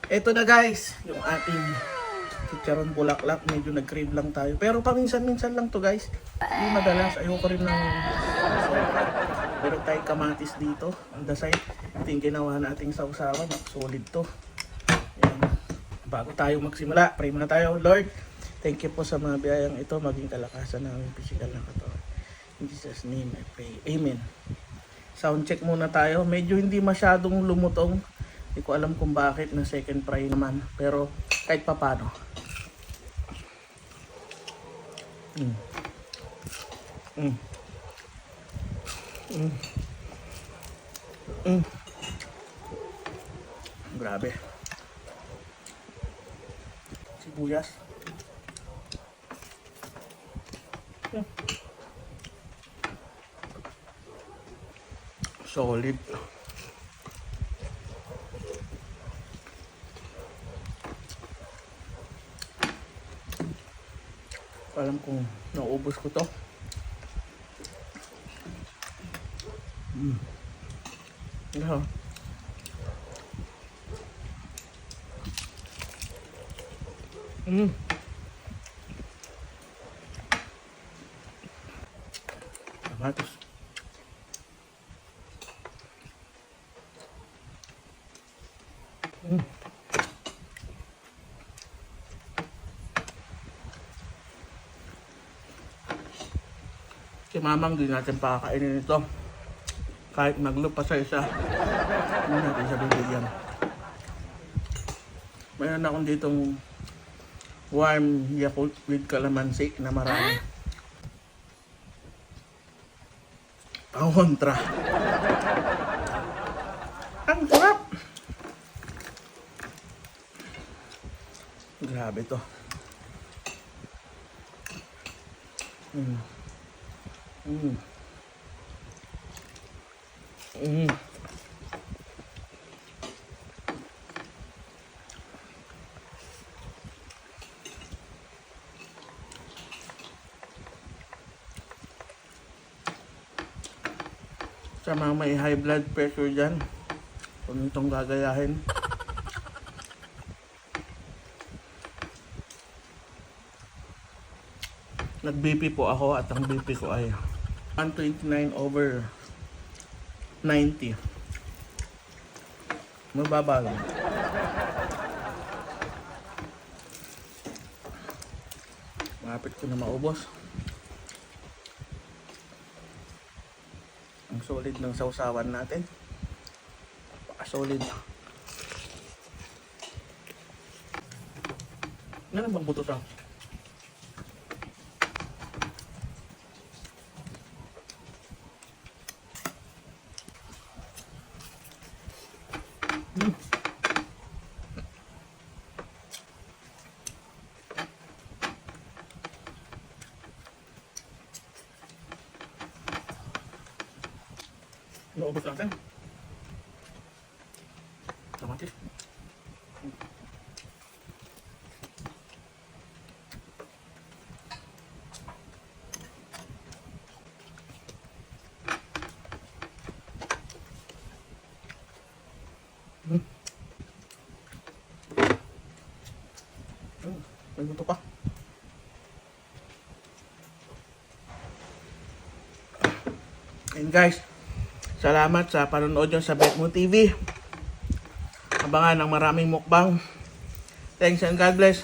Ito na guys, yung ating chicharon bulaklak. Medyo nag-crave lang tayo. Pero paminsan-minsan lang to guys. Hindi madalas. Ayoko rin ng sobra. Meron tayong kamatis dito. On the side. Ito yung ginawa nating sausawan. Solid to. Ayan. Bago tayo magsimula, pray muna tayo. Lord, thank you po sa mga biyayang ito. Maging kalakasan namin physical ng katawan. In Jesus' name I pray. Amen. Sound check muna tayo. Medyo hindi masyadong lumutong. Hindi ko alam kung bakit na second fry naman. Pero kahit pa paano. Grabe. Sibuyas. Solid. Alam kung naubos ko to. Yeah. Kamatis. Si mamang di natin pakakainin ito. Kahit naglupa sa isa, hindi natin siya bibigyan. Mayroon akong ditong warm Yakult with calamansi na marami. Ang kontra. Ang sarap! Grabe to. Sa mga may high blood pressure dyan, kung itong gagayahin. Nag-BP po ako at ang BP ko ay 129/90. Mababa lang. Malapit ko na maubos. Ang solid ng sausawan natin. Napaka-solid. Ano bang buto sa? Naubos natin. Kamatis. May buto pa. And guys, salamat sa panonood nyo sa Betmo TV. Abangan ang maraming mukbang. Thanks and God bless.